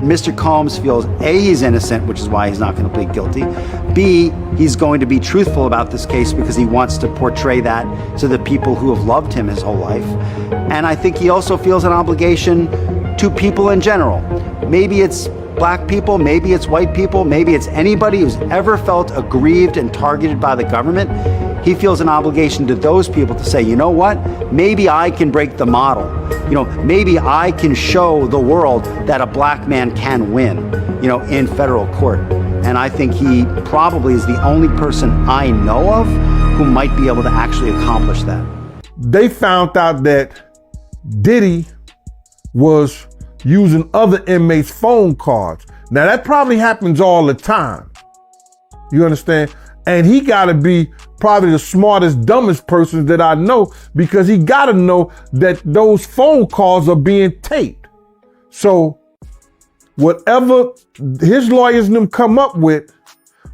Mr. Combs feels A, he's innocent, which is why he's not going to plead guilty. B, he's going to be truthful about this case because he wants to portray that to the people who have loved him his whole life. And I think he also feels an obligation to people in general. Maybe it's black people, maybe it's white people, maybe it's anybody who's ever felt aggrieved and targeted by the government. He feels an obligation to those people to say, you know what, maybe I can break the model. Maybe I can show the world that a black man can win, in federal court. And I think he probably is the only person I know of who might be able to actually accomplish that. They found out that Diddy was using other inmates' phone cards. Now that probably happens all the time. You understand? And he gotta be probably the smartest, dumbest person that I know, because he gotta know that those phone calls are being taped. So whatever his lawyers and them come up with,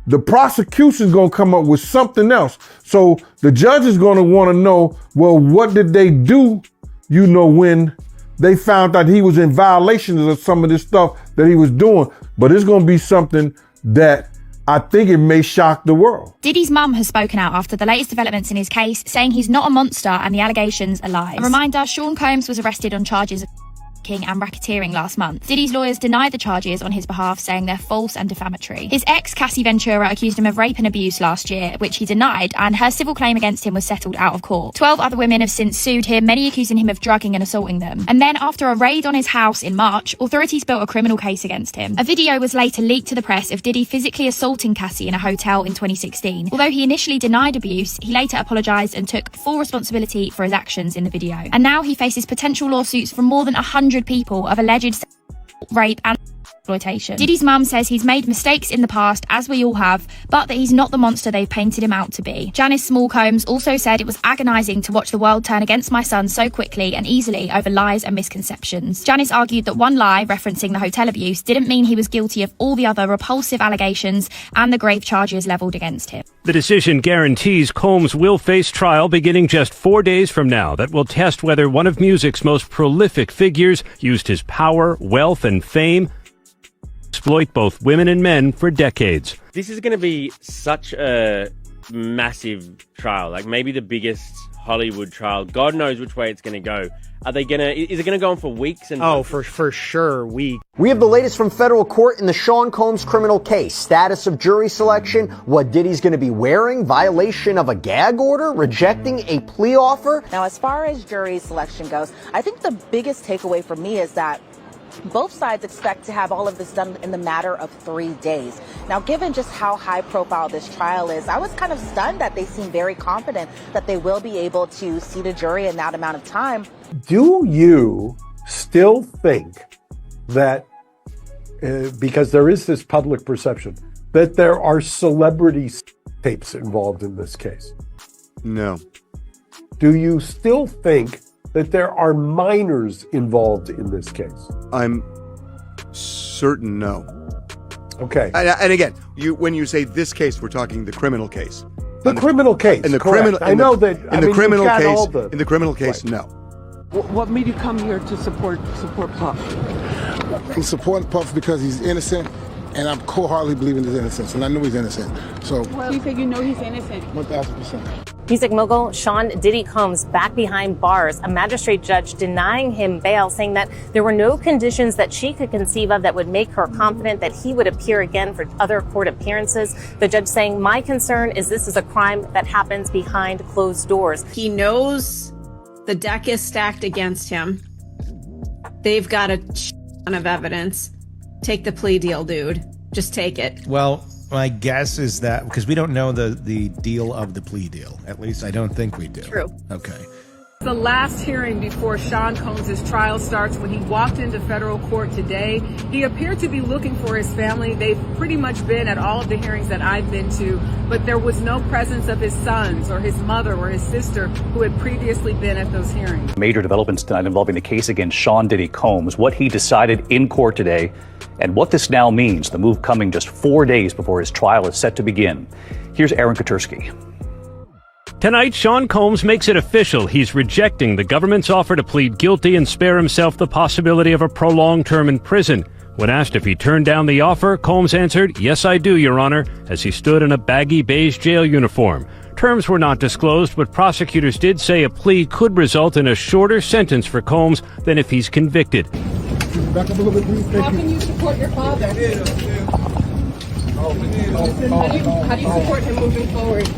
the prosecution's gonna come up with something else. So the judge is gonna wanna know, well, what did they do, when they found out he was in violations of some of this stuff that he was doing. But it's gonna be something that I think it may shock the world. Diddy's mum has spoken out after the latest developments in his case, saying he's not a monster and the allegations are lies. A reminder, Sean Combs was arrested on charges of and racketeering last month. Diddy's lawyers denied the charges on his behalf, saying they're false and defamatory. His ex, Cassie Ventura, accused him of rape and abuse last year, which he denied, and her civil claim against him was settled out of court. 12 other women have since sued him, many accusing him of drugging and assaulting them. And then, after a raid on his house in March, authorities built a criminal case against him. A video was later leaked to the press of Diddy physically assaulting Cassie in a hotel in 2016. Although he initially denied abuse, he later apologised and took full responsibility for his actions in the video. And now he faces potential lawsuits from more than 100 people of alleged rape and exploitation. Diddy's mum says he's made mistakes in the past, as we all have, but that he's not the monster they've painted him out to be. Janice Small Combs also said, it was agonising to watch the world turn against my son so quickly and easily over lies and misconceptions. Janice argued that one lie, referencing the hotel abuse, didn't mean he was guilty of all the other repulsive allegations and the grave charges levelled against him. The decision guarantees Combs will face trial beginning just 4 days from now. That will test whether one of music's most prolific figures used his power, wealth, and fame exploit both women and men for decades. This is going to be such a massive trial, like maybe the biggest Hollywood trial. God knows which way it's going to go. Is it going to go on for weeks? For sure, weeks. We have the latest from federal court in the Sean Combs criminal case. Status of jury selection, what Diddy's going to be wearing, violation of a gag order, rejecting a plea offer. Now, as far as jury selection goes, I think the biggest takeaway for me is that both sides expect to have all of this done in the matter of 3 days. Now, given just how high profile this trial is, I was kind of stunned that they seem very confident that they will be able to seat a jury in that amount of time. Do you still think that, because there is this public perception, that there are celebrity tapes involved in this case? No. Do you still think that there are minors involved in this case? I'm certain no. Okay. And again, when you say this case, we're talking the criminal case. The criminal case. In the correct. criminal, I know that. In the criminal case. In the criminal case, right. No. What made you come here to support Puff? I'm supporting Puff because he's innocent, and I'm wholeheartedly believing his innocence, and I know he's innocent. So. Well, you said you know he's innocent. 1,000%. Music mogul Sean Diddy Combs back behind bars, a magistrate judge denying him bail, saying that there were no conditions that she could conceive of that would make her confident that he would appear again for other court appearances. The judge saying, my concern is this is a crime that happens behind closed doors. He knows the deck is stacked against him. They've got a ton of evidence. Take the plea deal, dude. Just take it. Well, my guess is that, because we don't know the deal of the plea deal. At least I don't think we do. True. Okay. The last hearing before Sean Combs' trial starts, when he walked into federal court today, he appeared to be looking for his family. They've pretty much been at all of the hearings that I've been to, but there was no presence of his sons or his mother or his sister who had previously been at those hearings. Major developments tonight involving the case against Sean Diddy Combs, what he decided in court today, and what this now means, the move coming just 4 days before his trial is set to begin. Here's Aaron Katursky. Tonight, Sean Combs makes it official. He's rejecting the government's offer to plead guilty and spare himself the possibility of a prolonged term in prison. When asked if he turned down the offer, Combs answered, "Yes, I do, Your Honor," as he stood in a baggy beige jail uniform. Terms were not disclosed, but prosecutors did say a plea could result in a shorter sentence for Combs than if he's convicted. Back up a little bit, please. How can you support your father? How do you support him moving forward?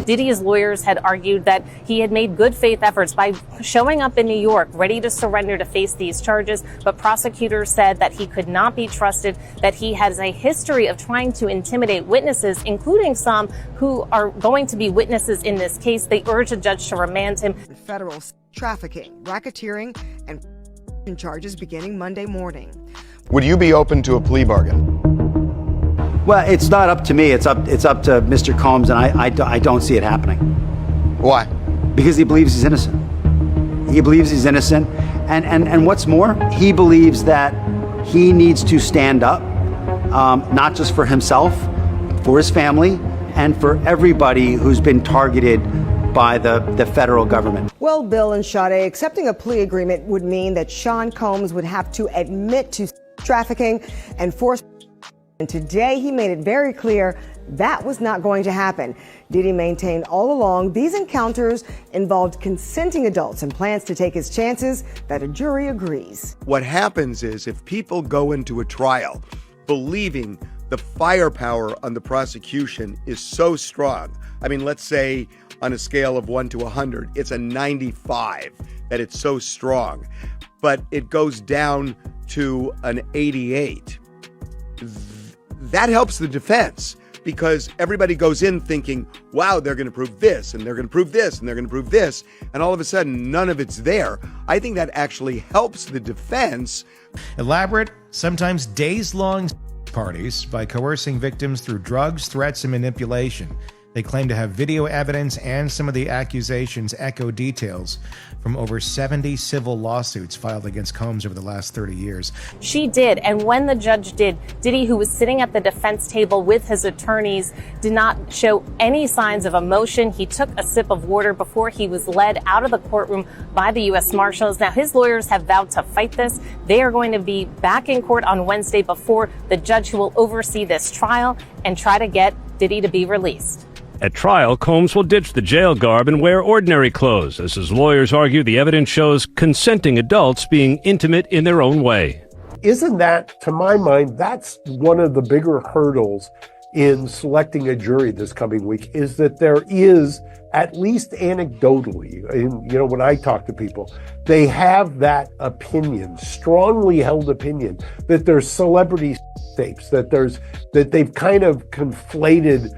Diddy's lawyers had argued that he had made good faith efforts by showing up in New York, ready to surrender to face these charges. But prosecutors said that he could not be trusted, that he has a history of trying to intimidate witnesses, including some who are going to be witnesses in this case. They urge a judge to remand him. Federal trafficking, racketeering, and charges beginning Monday morning. Would you be open to a plea bargain? Well, it's not up to me. It's up to Mr. Combs, and I don't see it happening. Why? Because he believes he's innocent. He believes he's innocent, and what's more, he believes that he needs to stand up, not just for himself, for his family, and for everybody who's been targeted by the federal government. Well, Bill and Sade, accepting a plea agreement would mean that Sean Combs would have to admit to trafficking and force. And today he made it very clear that was not going to happen. Diddy maintained all along these encounters involved consenting adults and plans to take his chances that a jury agrees. What happens is if people go into a trial believing the firepower on the prosecution is so strong, I mean, let's say on a scale of 1 to 100, it's a 95 that it's so strong, but it goes down to an 88. That helps the defense because everybody goes in thinking, wow, they're going to prove this, and they're going to prove this, and they're going to prove this, and all of a sudden, none of it's there. I think that actually helps the defense. Elaborate, sometimes days-long parties by coercing victims through drugs, threats, and manipulation. They claim to have video evidence, and some of the accusations echo details from over 70 civil lawsuits filed against Combs over the last 30 years. She did, and when the judge did, Diddy, who was sitting at the defense table with his attorneys, did not show any signs of emotion. He took a sip of water before he was led out of the courtroom by the U.S. Marshals. Now, his lawyers have vowed to fight this. They are going to be back in court on Wednesday before the judge who will oversee this trial and try to get Diddy to be released. At trial, Combs will ditch the jail garb and wear ordinary clothes, as his lawyers argue the evidence shows consenting adults being intimate in their own way. Isn't that, to my mind, that's one of the bigger hurdles in selecting a jury this coming week, is that there is, at least anecdotally, when I talk to people, they have that opinion, strongly held opinion, that there's celebrity tapes, that they've kind of conflated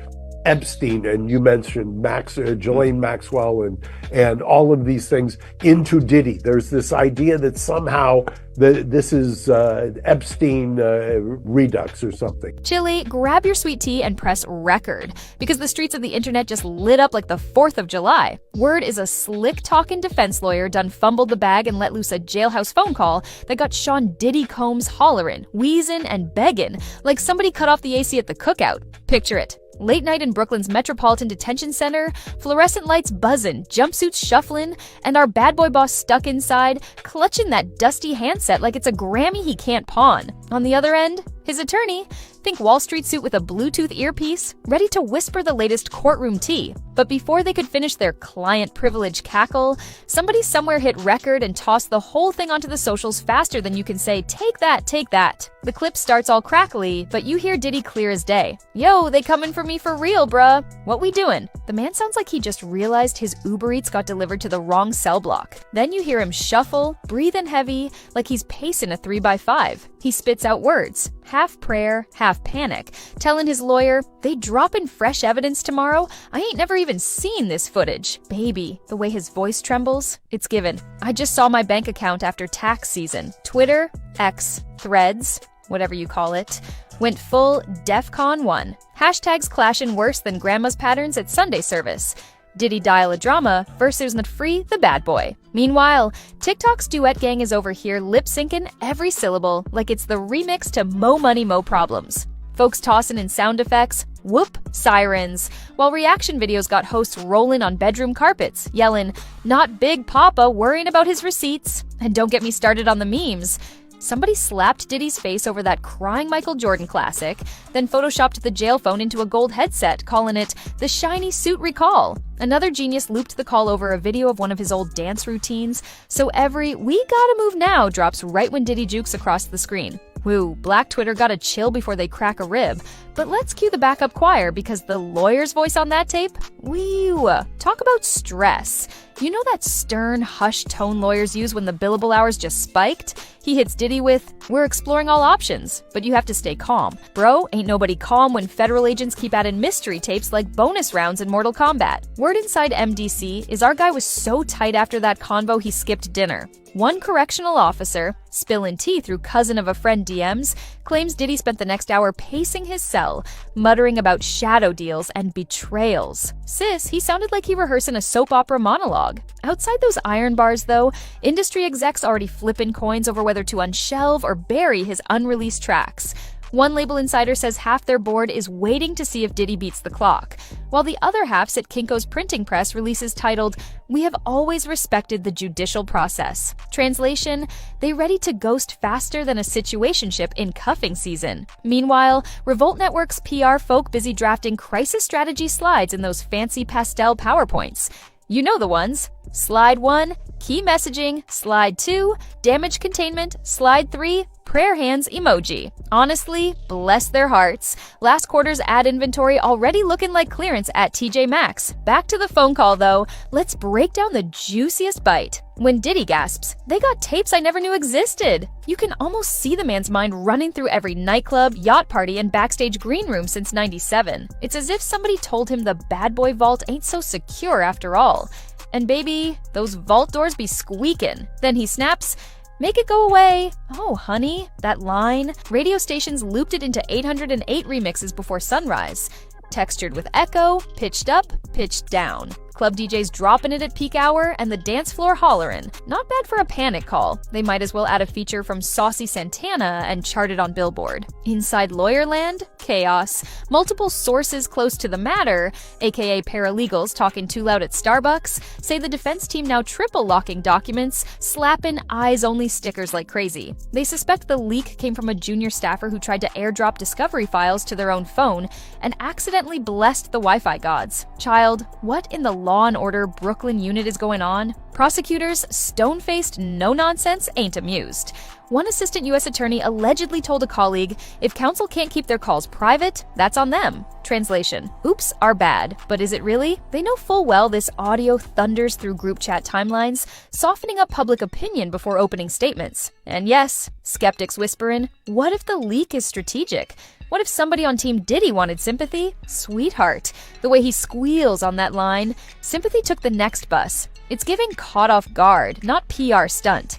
Epstein, and you mentioned Ghislaine Maxwell and all of these things into Diddy. There's this idea that somehow this is Epstein redux or something. Chili, grab your sweet tea and press record, because the streets of the internet just lit up like the 4th of July. Word is a slick-talking defense lawyer done fumbled the bag and let loose a jailhouse phone call that got Sean Diddy Combs hollerin', wheezin', and beggin' like somebody cut off the AC at the cookout. Picture it. Late night in Brooklyn's Metropolitan Detention Center, fluorescent lights buzzing, jumpsuits shuffling, and our bad boy boss stuck inside, clutching that dusty handset like it's a Grammy he can't pawn. On the other end, his attorney, think Wall Street suit with a Bluetooth earpiece, ready to whisper the latest courtroom tea. But before they could finish their client privilege cackle, somebody somewhere hit record and tossed the whole thing onto the socials faster than you can say, take that, take that. The clip starts all crackly, but you hear Diddy clear as day. Yo, they coming for me for real, bruh. What we doing? The man sounds like he just realized his Uber Eats got delivered to the wrong cell block. Then you hear him shuffle, breathing heavy, like he's pacing a 3x5. He spits out words, half prayer, half panic, telling his lawyer, they dropping fresh evidence tomorrow? I ain't never even seen this footage. Baby, the way his voice trembles, it's given. I just saw my bank account after tax season. Twitter, X, Threads, whatever you call it, went full DEFCON 1. Hashtags clashing worse than grandma's patterns at Sunday service. Diddy dial a drama versus not free the bad boy. Meanwhile, TikTok's duet gang is over here lip-syncing every syllable like it's the remix to Mo Money Mo Problems. Folks tossing in sound effects, whoop, sirens, while reaction videos got hosts rolling on bedroom carpets, yelling, "Not Big Papa worrying about his receipts." And don't get me started on the memes. Somebody slapped Diddy's face over that crying Michael Jordan classic, then photoshopped the jail phone into a gold headset, calling it the shiny suit recall. Another genius looped the call over a video of one of his old dance routines, so every "we gotta move now" drops right when Diddy jukes across the screen. Woo, Black Twitter gotta chill before they crack a rib. But let's cue the backup choir, because the lawyer's voice on that tape? Whew, talk about stress. You know that stern, hushed tone lawyers use when the billable hours just spiked? He hits Diddy with, "We're exploring all options, but you have to stay calm. Bro, ain't nobody calm when federal agents keep adding mystery tapes like bonus rounds in Mortal Kombat." Word inside MDC is our guy was so tight after that convo he skipped dinner. One correctional officer, spilling tea through cousin of a friend DMs, claims Diddy spent the next hour pacing his cell, muttering about shadow deals and betrayals. Sis, he sounded like he rehearsing a soap opera monologue. Outside those iron bars, though, industry execs already flipping coins over whether to unshelve or bury his unreleased tracks. One label insider says half their board is waiting to see if Diddy beats the clock, while the other half sit Kinko's printing press releases titled, "We have always respected the judicial process." Translation, they ready to ghost faster than a situationship in cuffing season. Meanwhile, Revolt Network's PR folk busy drafting crisis strategy slides in those fancy pastel PowerPoints. You know the ones. Slide 1, key messaging. Slide 2, damage containment. Slide 3, prayer hands emoji. Honestly, bless their hearts. Last quarter's ad inventory already looking like clearance at TJ Maxx. Back to the phone call though. Let's break down the juiciest bite. When Diddy gasps, "They got tapes I never knew existed." You can almost see the man's mind running through every nightclub, yacht party, and backstage green room since '97. It's as if somebody told him the bad boy vault ain't so secure after all. And baby, those vault doors be squeaking. Then he snaps, "Make it go away." Oh, honey, that line. Radio stations looped it into 808 remixes before sunrise. Textured with echo, pitched up, pitched down. Club DJs dropping it at peak hour and the dance floor hollering. Not bad for a panic call. They might as well add a feature from Saucy Santana and chart it on Billboard. Inside Lawyerland, chaos. Multiple sources close to the matter, aka paralegals talking too loud at Starbucks, say the defense team now triple locking documents, slapping eyes-only stickers like crazy. They suspect the leak came from a junior staffer who tried to airdrop discovery files to their own phone and accidentally blessed the Wi-Fi gods. Child, what in the Law and Order Brooklyn unit is going on? Prosecutors, stone-faced no-nonsense, ain't amused. One assistant U.S. attorney allegedly told a colleague, if counsel can't keep their calls private, that's on them. Translation, oops, are bad, but is it really? They know full well this audio thunders through group chat timelines, softening up public opinion before opening statements. And yes, skeptics whispering, what if the leak is strategic? What if somebody on Team Diddy wanted sympathy? Sweetheart. The way he squeals on that line. Sympathy took the next bus. It's giving caught off guard, not PR stunt.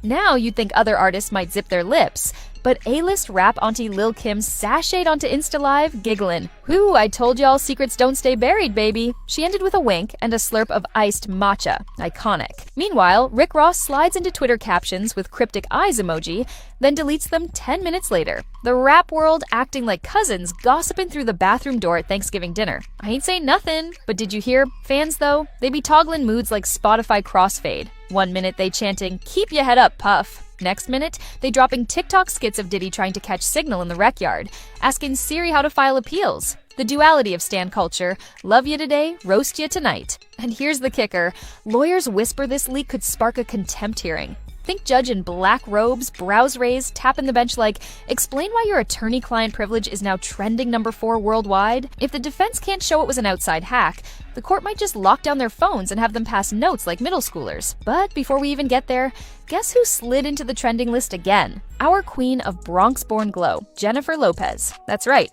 Now you'd think other artists might zip their lips, but A-list rap auntie Lil Kim sashayed onto Insta Live, giggling. Whew, I told y'all secrets don't stay buried, baby. She ended with a wink and a slurp of iced matcha. Iconic. Meanwhile, Rick Ross slides into Twitter captions with cryptic eyes emoji, then deletes them 10 minutes later. The rap world acting like cousins gossiping through the bathroom door at Thanksgiving dinner. I ain't saying nothing, but did you hear? Fans, though, they be toggling moods like Spotify crossfade. One minute they chanting, "Keep your head up, Puff." Next minute, they dropping TikTok skits of Diddy trying to catch signal in the rec yard, asking Siri how to file appeals. The duality of stan culture, love you today, roast you tonight. And here's the kicker, lawyers whisper this leak could spark a contempt hearing. Think judge in black robes, brows raised, tapping the bench like, explain why your attorney-client privilege is now trending number 4 worldwide? If the defense can't show it was an outside hack, the court might just lock down their phones and have them pass notes like middle schoolers. But before we even get there, guess who slid into the trending list again? Our queen of Bronx-born glow, Jennifer Lopez. That's right.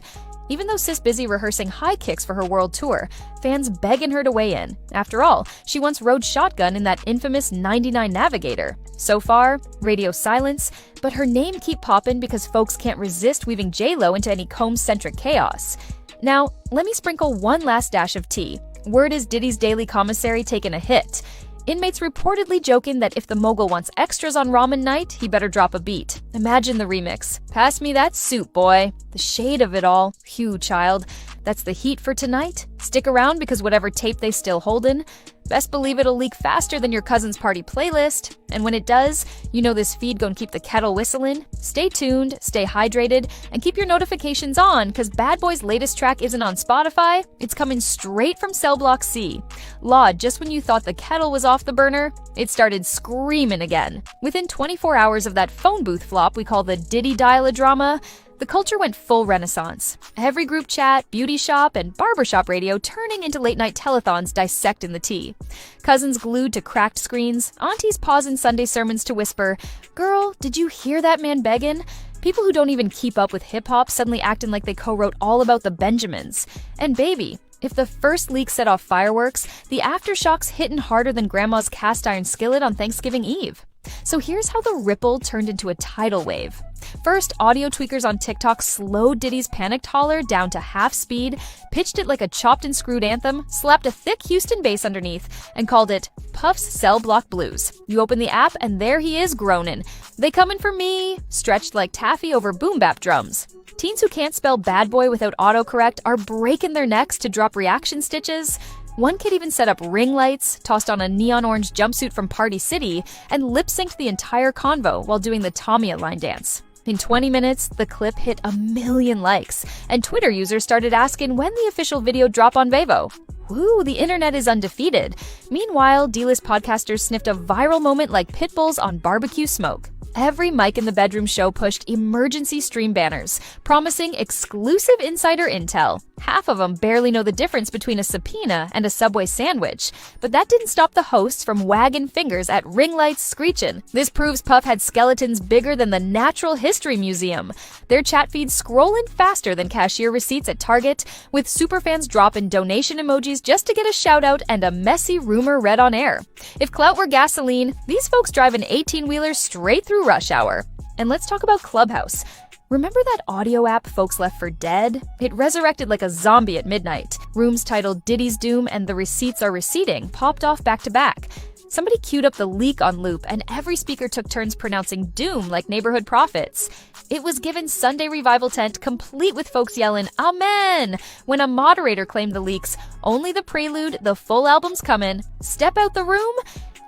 Even though sis busy rehearsing high kicks for her world tour, fans begging her to weigh in. After all, she once rode shotgun in that infamous 99 Navigator. So far, radio silence, but her name keep popping because folks can't resist weaving J-Lo into any Combs-centric chaos. Now, let me sprinkle one last dash of tea. Word is Diddy's daily commissary taking a hit. Inmates reportedly joking that if the mogul wants extras on ramen night, he better drop a beat. Imagine the remix. Pass me that soup, boy. The shade of it all. Phew, child. That's the heat for tonight. Stick around because whatever tape they still holdin', best believe it'll leak faster than your cousin's party playlist. And when it does, you know this feed gon' keep the kettle whistling. Stay tuned, stay hydrated, and keep your notifications on, cause Bad Boy's latest track isn't on Spotify, it's coming straight from Cell Block C. Laud, just when you thought the kettle was off the burner, it started screaming again. Within 24 hours of that phone booth flop we call the Diddy dial-a-drama, the culture went full renaissance. Every group chat, beauty shop, and barbershop radio turning into late-night telethons dissecting the tea. Cousins glued to cracked screens, aunties pausing Sunday sermons to whisper, "Girl, did you hear that man beggin'?" People who don't even keep up with hip-hop suddenly acting like they co-wrote all about the Benjamins. And baby, if the first leak set off fireworks, the aftershocks hitting harder than grandma's cast iron skillet on Thanksgiving Eve. So here's how the ripple turned into a tidal wave. First, audio tweakers on TikTok slowed Diddy's panicked holler down to half speed, pitched it like a chopped and screwed anthem, slapped a thick Houston bass underneath, and called it Puff's Cell Block Blues. You open the app and there he is groaning. "They coming for me," stretched like taffy over boom bap drums. Teens who can't spell bad boy without autocorrect are breaking their necks to drop reaction stitches. One kid even set up ring lights, tossed on a neon orange jumpsuit from Party City, and lip-synced the entire convo while doing the Tomia line dance. In 20 minutes, the clip hit 1 million likes, and Twitter users started asking when the official video drop on Vevo. Woo, the internet is undefeated. Meanwhile, D-list podcasters sniffed a viral moment like pit bulls on barbecue smoke. Every mic in the bedroom show pushed emergency stream banners, promising exclusive insider intel. Half of them barely know the difference between a subpoena and a Subway sandwich. But that didn't stop the hosts from wagging fingers at ring lights screeching. This proves Puff had skeletons bigger than the Natural History Museum. Their chat feeds scrolling faster than cashier receipts at Target, with superfans dropping donation emojis just to get a shout out and a messy rumor read on air. If clout were gasoline, these folks drive an 18-wheeler straight through rush hour. And let's talk about Clubhouse. Remember that audio app folks left for dead? It resurrected like a zombie at midnight. Rooms titled Diddy's Doom and The Receipts Are Receding popped off back to back. Somebody queued up the leak on loop, and every speaker took turns pronouncing doom like neighborhood prophets. It was given Sunday revival tent, complete with folks yelling, "Amen!" when a moderator claimed the leaks, "Only the prelude, the full album's coming. Step out the room."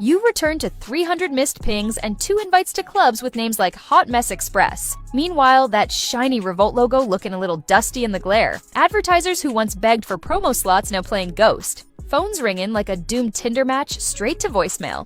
You return to 300 missed pings and 2 invites to clubs with names like Hot Mess Express. Meanwhile, that shiny Revolt logo looking a little dusty in the glare. Advertisers who once begged for promo slots now playing ghost. Phones ringing like a doomed Tinder match straight to voicemail.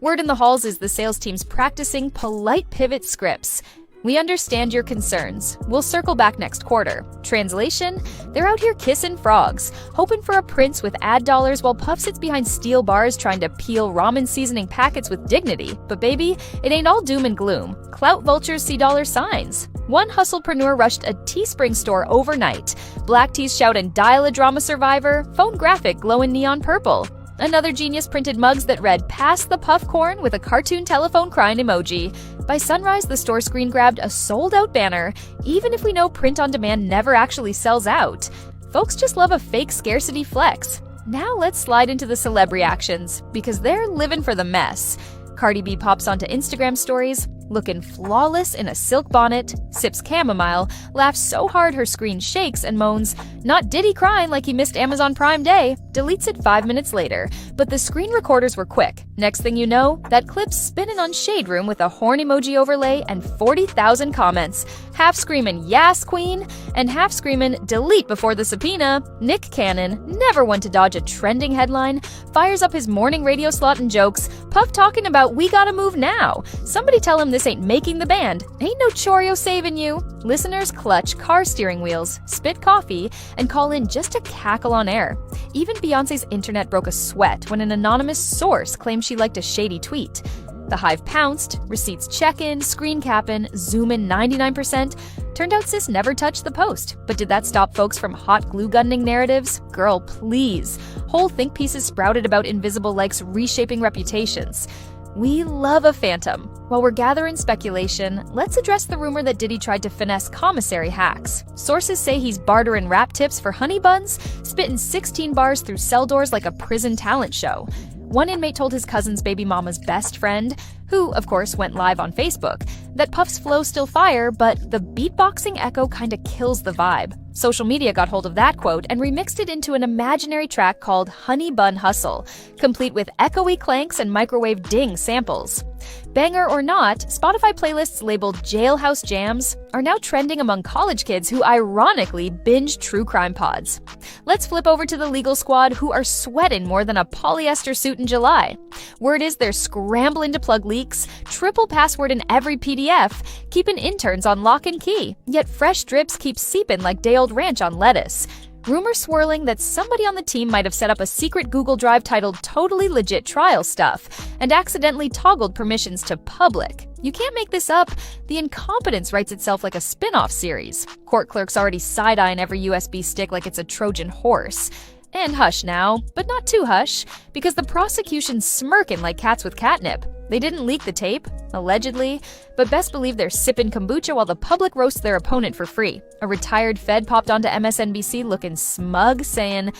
Word in the halls is the sales team's practicing polite pivot scripts. "We understand your concerns. We'll circle back next quarter." Translation? They're out here kissing frogs, hoping for a prince with ad dollars while Puff sits behind steel bars trying to peel ramen seasoning packets with dignity. But baby, it ain't all doom and gloom. Clout vultures see dollar signs. One hustlepreneur rushed a Teespring store overnight. Black tees shouting dial-a-drama survivor, phone graphic glowing neon purple. Another genius printed mugs that read "Pass the puff corn" with a cartoon telephone crying emoji. By sunrise, the store screen grabbed a sold-out banner, even if we know print on demand never actually sells out. Folks just love a fake scarcity flex. Now let's slide into the celeb reactions, because they're living for the mess. Cardi B pops onto Instagram stories, looking flawless in a silk bonnet, sips chamomile, laughs so hard her screen shakes and moans, "Not Diddy crying like he missed Amazon Prime Day," deletes it 5 minutes later. But the screen recorders were quick. Next thing you know, that clip's spinning on Shade Room with a horn emoji overlay and 40,000 comments. Half screaming, "Yas, queen," and half screaming, "Delete before the subpoena." Nick Cannon, never one to dodge a trending headline, fires up his morning radio slot and jokes, Puff talking about "we gotta move now." Somebody tell him this ain't making the band. Ain't no Choreo saving you. Listeners clutch car steering wheels, spit coffee, and call in just to cackle on air. Even Beyonce's internet broke a sweat when an anonymous source claimed she liked a shady tweet. The Hive pounced, receipts check-in, screen capping, zoom in 99%. Turned out sis never touched the post. But did that stop folks from hot glue gunning narratives? Girl, please. Whole think pieces sprouted about Invisible likes reshaping reputations. We love a phantom. While we're gathering speculation, let's address the rumor that Diddy tried to finesse commissary hacks. Sources say he's bartering rap tips for honey buns, spitting 16 bars through cell doors like a prison talent show. one inmate told his cousin's baby mama's best friend, who, of course, went live on Facebook, that Puff's flow still fire, but the beatboxing echo kinda kills the vibe. Social media got hold of that quote and remixed it into an imaginary track called Honey Bun Hustle, complete with echoey clanks and microwave ding samples. Banger or not, Spotify playlists labeled Jailhouse Jams are now trending among college kids who ironically binge true crime pods. Let's flip over to the legal squad, who are sweating more than a polyester suit in July. Word is they're scrambling to plug leaks, triple password in every PDF, keeping interns on lock and key, yet fresh drips keep seeping like day-old ranch on lettuce. Rumors swirling that somebody on the team might have set up a secret Google Drive titled Totally Legit Trial Stuff and accidentally toggled permissions to public. You can't make this up. The incompetence writes itself like a spin-off series. Court clerks already side-eyeing every USB stick like it's a Trojan horse. And hush now, but not too hush, because the prosecution's smirking like cats with catnip. They didn't leak the tape, allegedly, but best believe they're sipping kombucha while the public roasts their opponent for free. A retired Fed popped onto MSNBC looking smug, saying,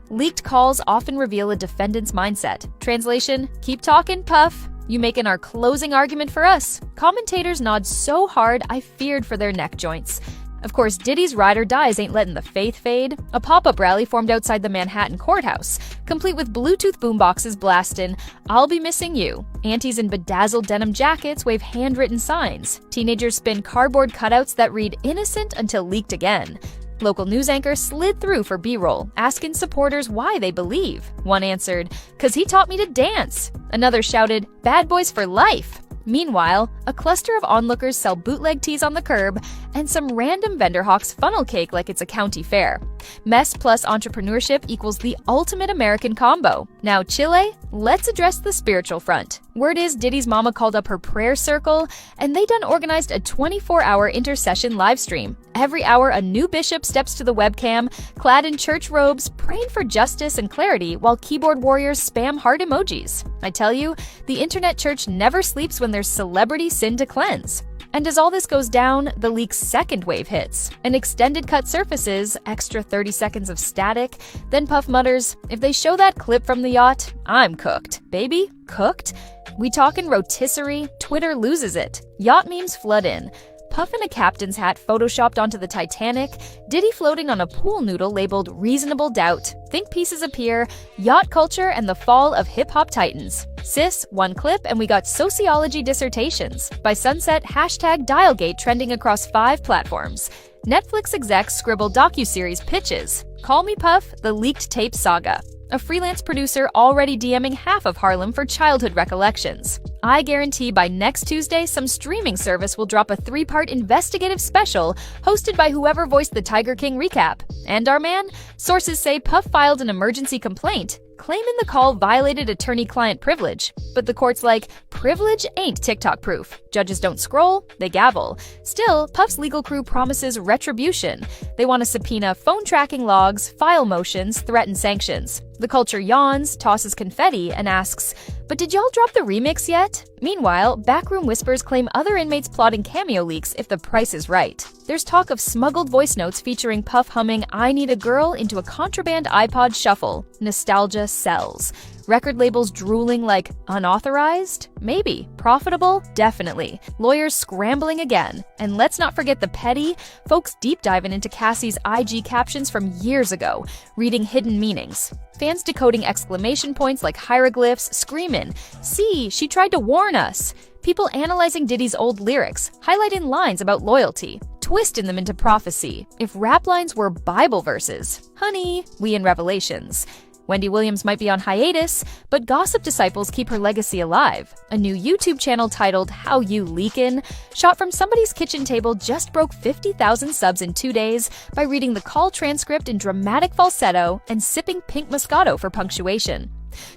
"Leaked calls often reveal a defendant's mindset. Translation, keep talking, Puff. You making our closing argument for us." Commentators nod so hard I feared for their neck joints. Of course, Diddy's ride or dies ain't letting the faith fade. A pop-up rally formed outside the Manhattan courthouse, complete with Bluetooth boomboxes blasting, "I'll be missing you." Aunties in bedazzled denim jackets wave handwritten signs. Teenagers spin cardboard cutouts that read "innocent until leaked again." Local news anchors slid through for B-roll, asking supporters why they believe. One answered, "'Cause he taught me to dance." Another shouted, "Bad boys for life." Meanwhile, a cluster of onlookers sell bootleg tees on the curb, and some random vendor hawks funnel cake like it's a county fair. Mess plus entrepreneurship equals the ultimate American combo. Now, Chile, let's address the spiritual front. Word is Diddy's mama called up her prayer circle, and they done organized a 24-hour intercession livestream. Every hour, a new bishop steps to the webcam, clad in church robes, praying for justice and clarity, while keyboard warriors spam heart emojis. I tell you, the internet church never sleeps when there's celebrity sin to cleanse. And as all this goes down, the leak's second wave hits. An extended cut surfaces, extra 30 seconds of static, then Puff mutters, "If they show that clip from the yacht, I'm cooked." Baby, cooked? We talkin' rotisserie? Twitter loses it. Yacht memes flood in. Puff in a captain's hat photoshopped onto the Titanic, Diddy floating on a pool noodle labeled "Reasonable Doubt," think pieces appear, yacht culture and the fall of hip-hop titans. Sis, one clip and we got sociology dissertations. By sunset, hashtag Dialgate trending across 5 platforms. Netflix execs scribble docuseries pitches. Call Me Puff, the leaked tape saga. A freelance producer already DMing half of Harlem for childhood recollections. I guarantee by next Tuesday, some streaming service will drop a 3-part investigative special hosted by whoever voiced the Tiger King recap. And our man? Sources say Puff filed an emergency complaint, claiming the call violated attorney-client privilege. But the court's like, privilege ain't TikTok proof. Judges don't scroll, they gavel. Still, Puff's legal crew promises retribution. They want to subpoena phone tracking logs, file motions, threaten sanctions. The culture yawns, tosses confetti, and asks, "But did y'all drop the remix yet?" Meanwhile, backroom whispers claim other inmates plotting cameo leaks if the price is right. There's talk of smuggled voice notes featuring Puff humming "I Need a Girl" into a contraband iPod shuffle. Nostalgia sells. Record labels drooling like, unauthorized? Maybe. Profitable? Definitely. Lawyers scrambling again. And let's not forget the petty, folks deep diving into Cassie's IG captions from years ago, reading hidden meanings. Fans decoding exclamation points like hieroglyphs, screaming, "See, she tried to warn us." People analyzing Diddy's old lyrics, highlighting lines about loyalty, twisting them into prophecy. If rap lines were Bible verses. Honey, we in Revelations. Wendy Williams might be on hiatus, but gossip disciples keep her legacy alive. A new YouTube channel titled How You Leakin', shot from somebody's kitchen table, just broke 50,000 subs in 2 days by reading the call transcript in dramatic falsetto and sipping pink Moscato for punctuation.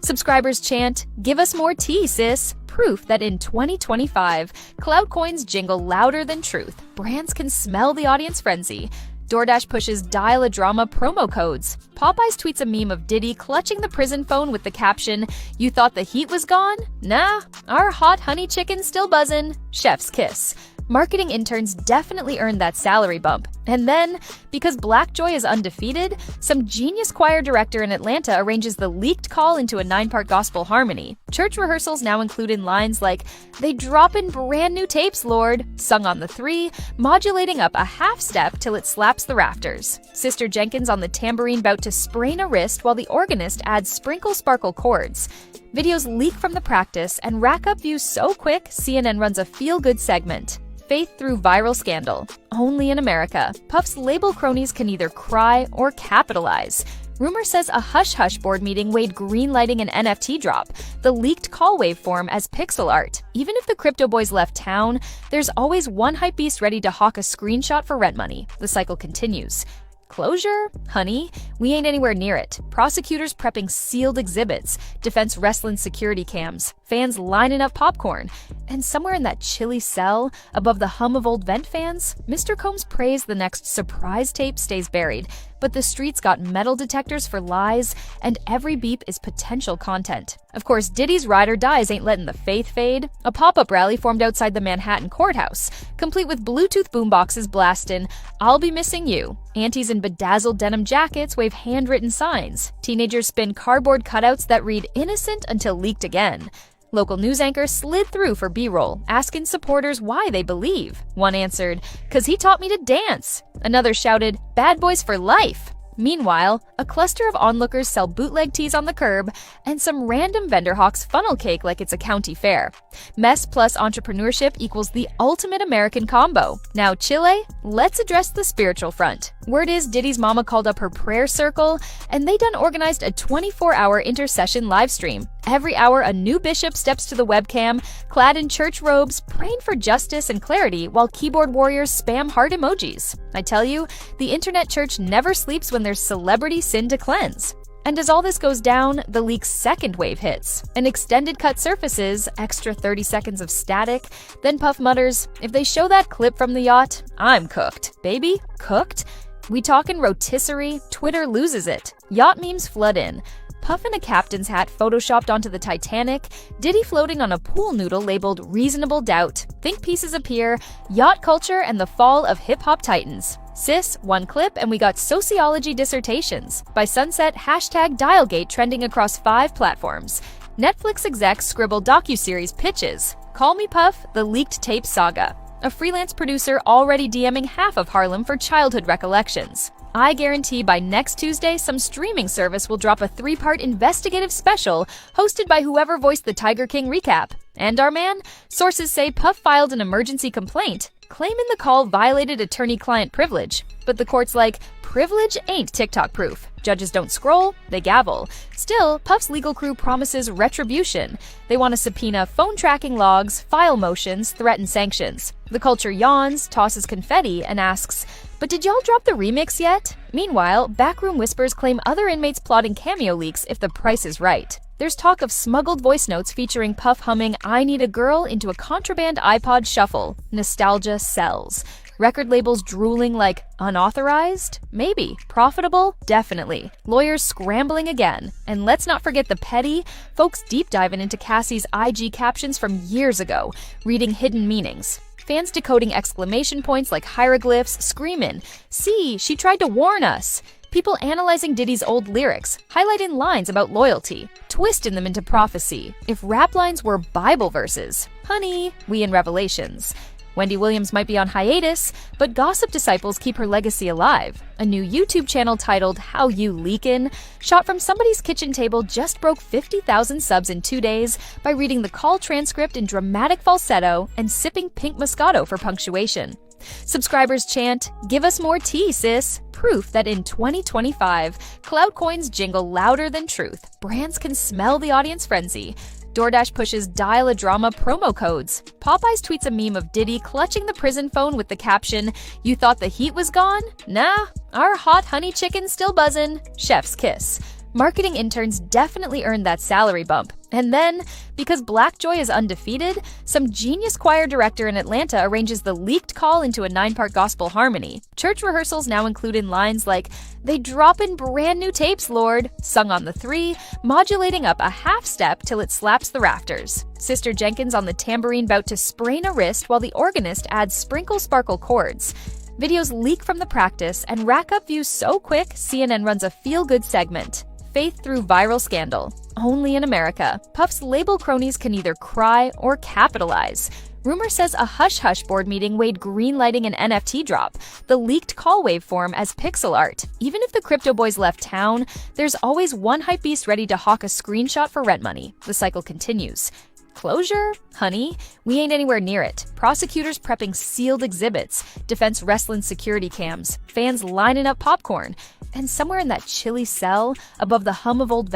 Subscribers chant, "Give us more tea, sis." Proof that in 2025, clout coins jingle louder than truth. Brands can smell the audience frenzy. DoorDash pushes dial-a-drama promo codes. Popeyes tweets a meme of Diddy clutching the prison phone with the caption, "You thought the heat was gone? Nah, our hot honey chicken's still buzzin'. Chef's kiss." Marketing interns definitely earned that salary bump. And then, because Black Joy is undefeated, some genius choir director in Atlanta arranges the leaked call into a 9-part gospel harmony. Church rehearsals now include in lines like, "They drop in brand new tapes, Lord," sung on the 3, modulating up a half step till it slaps the rafters. Sister Jenkins on the tambourine bout to sprain a wrist while the organist adds sprinkle sparkle chords. Videos leak from the practice and rack up views so quick, CNN runs a feel-good segment. Faith through viral scandal. Only in America. Puff's label cronies can either cry or capitalize. Rumor says a hush-hush board meeting weighed greenlighting an NFT drop, the leaked call waveform as pixel art. Even if the crypto boys left town, there's always one hypebeast ready to hawk a screenshot for rent money. The cycle continues. Closure? Honey, we ain't anywhere near it. Prosecutors prepping sealed exhibits, defense wrestling security cams, fans lining up popcorn, and somewhere in that chilly cell, above the hum of old vent fans, Mr. Combs prays the next surprise tape stays buried. But the streets got metal detectors for lies, and every beep is potential content. Of course, Diddy's ride or dies ain't letting the faith fade. A pop-up rally formed outside the Manhattan courthouse, complete with Bluetooth boomboxes blasting, "I'll be missing you." Aunties in bedazzled denim jackets wave handwritten signs. Teenagers spin cardboard cutouts that read "innocent until leaked again." Local news anchor slid through for B-roll, asking supporters why they believe. One answered, "'Cause he taught me to dance." Another shouted, "Bad boys for life." Meanwhile, a cluster of onlookers sell bootleg tees on the curb, and some random vendor hawks funnel cake like it's a county fair. Mess plus entrepreneurship equals the ultimate American combo. Now Chile, let's address the spiritual front. Word is Diddy's mama called up her prayer circle, and they done organized a 24-hour intercession livestream. Every hour, a new bishop steps to the webcam, clad in church robes, praying for justice and clarity while keyboard warriors spam heart emojis. I tell you, the internet church never sleeps when there's celebrity sin to cleanse. And as all this goes down, the leak's second wave hits. An extended cut surfaces, extra 30 seconds of static, then Puff mutters, "If they show that clip from the yacht, I'm cooked." Baby, cooked? We talkin' rotisserie? Twitter loses it. Yacht memes flood in. Puff in a captain's hat photoshopped onto the Titanic, Diddy floating on a pool noodle labeled "Reasonable Doubt," think pieces appear, yacht culture and the fall of hip-hop titans. Sis, one clip and we got sociology dissertations. By sunset, #Dialgate trending across 5 platforms. Netflix execs scribble docuseries pitches. Call Me Puff, the leaked tape saga. A freelance producer already DMing half of Harlem for childhood recollections. I guarantee by next Tuesday, some streaming service will drop a 3-part investigative special hosted by whoever voiced the Tiger King recap. And our man? Sources say Puff filed an emergency complaint, claiming the call violated attorney-client privilege. But the court's like, privilege ain't TikTok proof. Judges don't scroll, they gavel. Still, Puff's legal crew promises retribution. They want to subpoena phone tracking logs, file motions, threaten sanctions. The culture yawns, tosses confetti, and asks, "But did y'all drop the remix yet?" Meanwhile, backroom whispers claim other inmates plotting cameo leaks if the price is right. There's talk of smuggled voice notes featuring Puff humming "I Need a Girl" into a contraband iPod shuffle. Nostalgia sells. Record labels drooling like, unauthorized? Maybe. Profitable? Definitely. Lawyers scrambling again. And let's not forget the petty, folks deep diving into Cassie's IG captions from years ago, reading hidden meanings. Fans decoding exclamation points like hieroglyphs, screaming, "See, she tried to warn us." People analyzing Diddy's old lyrics, highlighting lines about loyalty, twisting them into prophecy. If rap lines were Bible verses. Honey, we in Revelations. Wendy Williams might be on hiatus, but gossip disciples keep her legacy alive. A new YouTube channel titled How You Leakin', shot from somebody's kitchen table, just broke 50,000 subs in 2 days by reading the call transcript in dramatic falsetto and sipping pink Moscato for punctuation. Subscribers chant, "Give us more tea, sis." Proof that in 2025, cloud coins jingle louder than truth. Brands can smell the audience frenzy. DoorDash pushes dial-a-drama promo codes. Popeyes tweets a meme of Diddy clutching the prison phone with the caption, "You thought the heat was gone? Nah, our hot honey chicken's still buzzin'." Chef's kiss. marketing interns definitely earned that salary bump. And then, because Black Joy is undefeated, some genius choir director in Atlanta arranges the leaked call into a 9-part gospel harmony. Church rehearsals now include in lines like, "They drop in brand new tapes, Lord," sung on the 3, modulating up a half step till it slaps the rafters. Sister Jenkins on the tambourine bout to sprain a wrist while the organist adds sprinkle sparkle chords. Videos leak from the practice and rack up views so quick, CNN runs a feel-good segment. Faith through viral scandal. Only in America. Puff's label cronies can either cry or capitalize. Rumor says a hush-hush board meeting weighed greenlighting an NFT drop, the leaked call waveform as pixel art. Even if the crypto boys left town, there's always one hypebeast ready to hawk a screenshot for rent money. The cycle continues. Closure? Honey, we ain't anywhere near it. Prosecutors prepping sealed exhibits, defense wrestling security cams, fans lining up popcorn, and somewhere in that chilly cell, above the hum of old